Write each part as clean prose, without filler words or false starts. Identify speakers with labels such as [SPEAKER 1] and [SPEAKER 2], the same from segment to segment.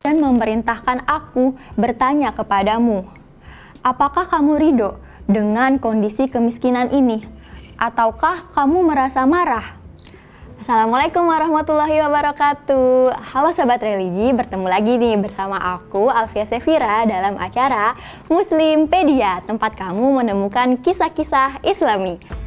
[SPEAKER 1] dan memerintahkan aku bertanya kepadamu, apakah kamu ridho dengan kondisi kemiskinan ini? Ataukah kamu merasa marah? Assalamualaikum warahmatullahi wabarakatuh. Halo Sobat Religi, bertemu lagi nih bersama aku Alfia Sefira dalam acara Muslimpedia, tempat kamu menemukan kisah-kisah Islami.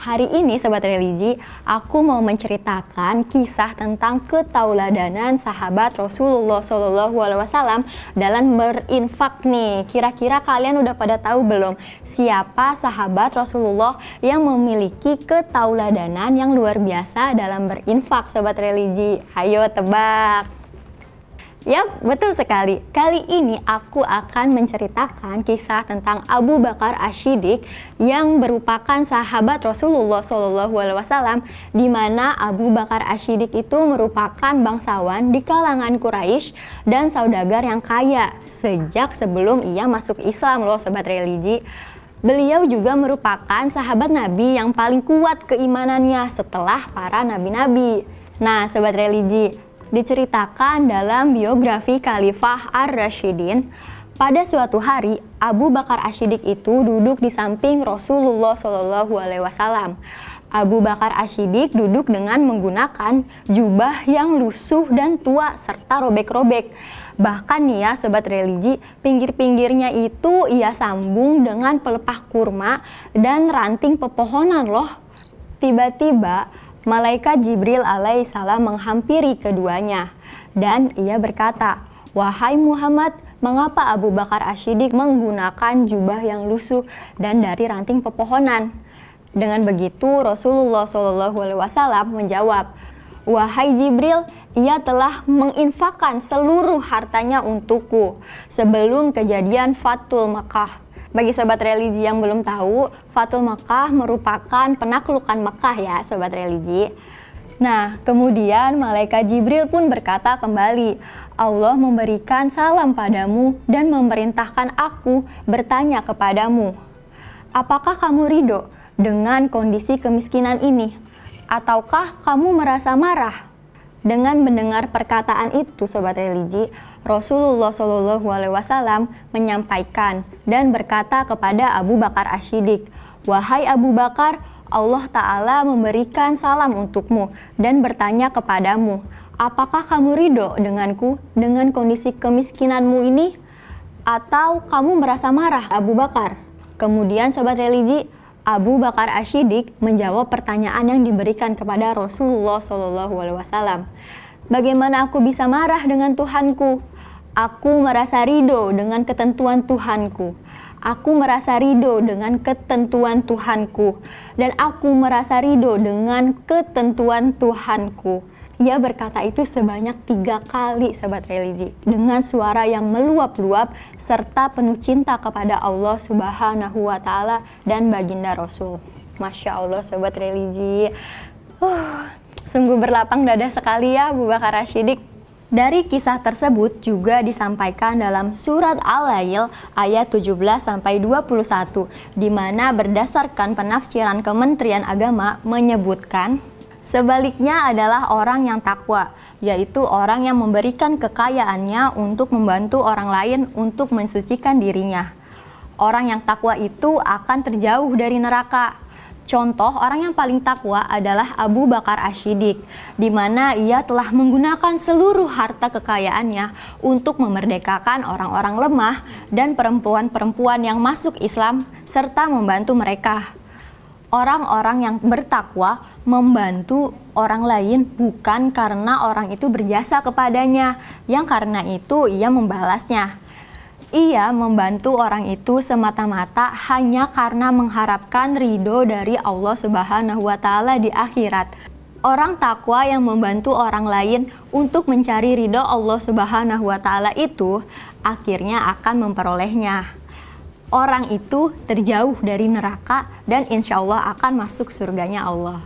[SPEAKER 1] Hari ini Sobat Religi, aku mau menceritakan kisah tentang ketauladanan sahabat Rasulullah SAW dalam berinfak nih. Kira-kira kalian udah pada tahu belum siapa sahabat Rasulullah yang memiliki ketauladanan yang luar biasa dalam berinfak, Sobat Religi? Ayo tebak. Yap, betul sekali. Kali ini aku akan menceritakan kisah tentang Abu Bakar Ash-Shiddiq yang merupakan sahabat Rasulullah SAW, di mana Abu Bakar Ash-Shiddiq itu merupakan bangsawan di kalangan Quraisy dan saudagar yang kaya sejak sebelum ia masuk Islam loh Sobat Religi. Beliau juga merupakan sahabat Nabi yang paling kuat keimanannya setelah para nabi-nabi. Nah Sobat Religi, diceritakan dalam biografi Khalifah Ar-Rasyidin, pada suatu hari Abu Bakar Ash-Shiddiq itu duduk di samping Rasulullah SAW. Abu Bakar Ash-Shiddiq duduk dengan menggunakan jubah yang lusuh dan tua serta robek-robek. Bahkan nih ya Sobat Religi, pinggir-pinggirnya itu ia sambung dengan pelepah kurma dan ranting pepohonan loh. Tiba-tiba Malaikat Jibril alaihissalam menghampiri keduanya dan ia berkata, "Wahai Muhammad, mengapa Abu Bakar Ash-Shiddiq menggunakan jubah yang lusuh dan dari ranting pepohonan?" Dengan begitu Rasulullah SAW menjawab, "Wahai Jibril, ia telah menginfakkan seluruh hartanya untukku sebelum kejadian Fathul Makkah." Bagi Sobat Religi yang belum tahu, Fathul Makkah merupakan penaklukan Makkah ya Sobat Religi. Nah, kemudian Malaikat Jibril pun berkata kembali, "Allah memberikan salam padamu dan memerintahkan aku bertanya kepadamu, apakah kamu ridho dengan kondisi kemiskinan ini? Ataukah kamu merasa marah?" Dengan mendengar perkataan itu Sobat Religi, Rasulullah SAW menyampaikan dan berkata kepada Abu Bakar Ash-Shiddiq, "Wahai Abu Bakar, Allah Ta'ala memberikan salam untukmu dan bertanya kepadamu, apakah kamu ridho denganku dengan kondisi kemiskinanmu ini? Atau kamu merasa marah Abu Bakar?" Kemudian Sobat Religi, Abu Bakar Ash-Shiddiq menjawab pertanyaan yang diberikan kepada Rasulullah SAW. "Bagaimana aku bisa marah dengan Tuhanku? Aku merasa ridho dengan ketentuan Tuhanku. Aku merasa ridho dengan ketentuan Tuhanku. Dan aku merasa ridho dengan ketentuan Tuhanku." Ia berkata itu sebanyak 3 kali Sobat Religi dengan suara yang meluap-luap serta penuh cinta kepada Allah Subhanahu wa Ta'ala dan baginda Rasul. Masya Allah Sobat Religi, sungguh berlapang dada sekali ya Abu Bakar Ash-Shiddiq. Dari kisah tersebut juga disampaikan dalam surat Al-Lail ayat 17-21, di mana berdasarkan penafsiran Kementerian Agama menyebutkan, sebaliknya adalah orang yang takwa, yaitu orang yang memberikan kekayaannya untuk membantu orang lain untuk mensucikan dirinya. Orang yang takwa itu akan terjauh dari neraka. Contoh orang yang paling takwa adalah Abu Bakar Ash-Shiddiq, di mana ia telah menggunakan seluruh harta kekayaannya untuk memerdekakan orang-orang lemah dan perempuan-perempuan yang masuk Islam serta membantu mereka. Orang-orang yang bertakwa membantu orang lain bukan karena orang itu berjasa kepadanya, yang karena itu ia membalasnya. Ia membantu orang itu semata-mata hanya karena mengharapkan ridho dari Allah Subhanahu wa Ta'ala di akhirat. Orang takwa yang membantu orang lain untuk mencari ridho Allah Subhanahu wa Ta'ala itu akhirnya akan memperolehnya. Orang itu terjauh dari neraka dan insya Allah akan masuk surganya Allah.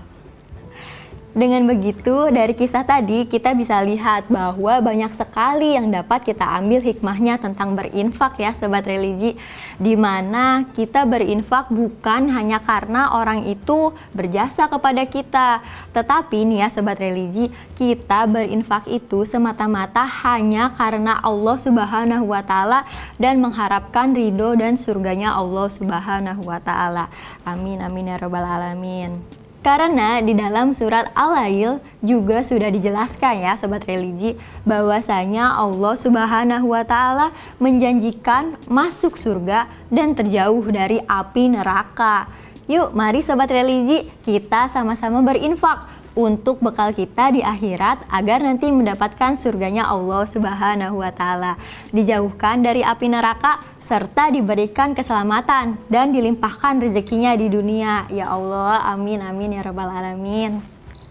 [SPEAKER 1] Dengan begitu, dari kisah tadi kita bisa lihat bahwa banyak sekali yang dapat kita ambil hikmahnya tentang berinfak ya Sobat Religi. Di mana kita berinfak bukan hanya karena orang itu berjasa kepada kita. Tetapi nih ya Sobat Religi, kita berinfak itu semata-mata hanya karena Allah Subhanahu wa Ta'ala dan mengharapkan ridho dan surganya Allah Subhanahu wa Ta'ala. Amin amin ya rabbal alamin. Karena di dalam surat Al-Lail juga sudah dijelaskan ya Sobat Religi, bahwasanya Allah Subhanahu wa Ta'ala menjanjikan masuk surga dan terjauh dari api neraka. Yuk mari Sobat Religi, kita sama-sama berinfak untuk bekal kita di akhirat agar nanti mendapatkan surganya Allah Subhanahu wa Ta'ala, dijauhkan dari api neraka serta diberikan keselamatan dan dilimpahkan rezekinya di dunia. Ya Allah, amin amin ya rabbal alamin.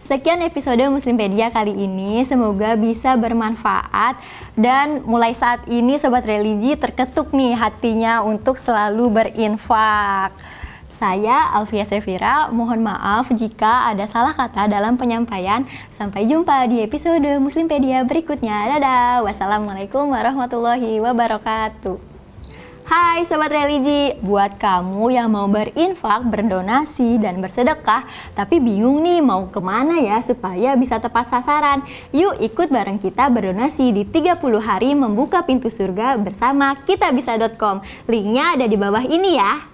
[SPEAKER 1] Sekian episode Muslimpedia kali ini, semoga bisa bermanfaat dan mulai saat ini Sobat Religi terketuk nih hatinya untuk selalu berinfak. Saya Alfia Sefira, mohon maaf jika ada salah kata dalam penyampaian. Sampai jumpa di episode Muslimpedia berikutnya. Dadah, wassalamualaikum warahmatullahi wabarakatuh. Hai Sobat Religi, buat kamu yang mau berinfak, berdonasi, dan bersedekah tapi bingung nih mau kemana ya supaya bisa tepat sasaran, yuk ikut bareng kita berdonasi di 30 hari membuka pintu surga bersama kitabisa.com. Linknya ada di bawah ini ya.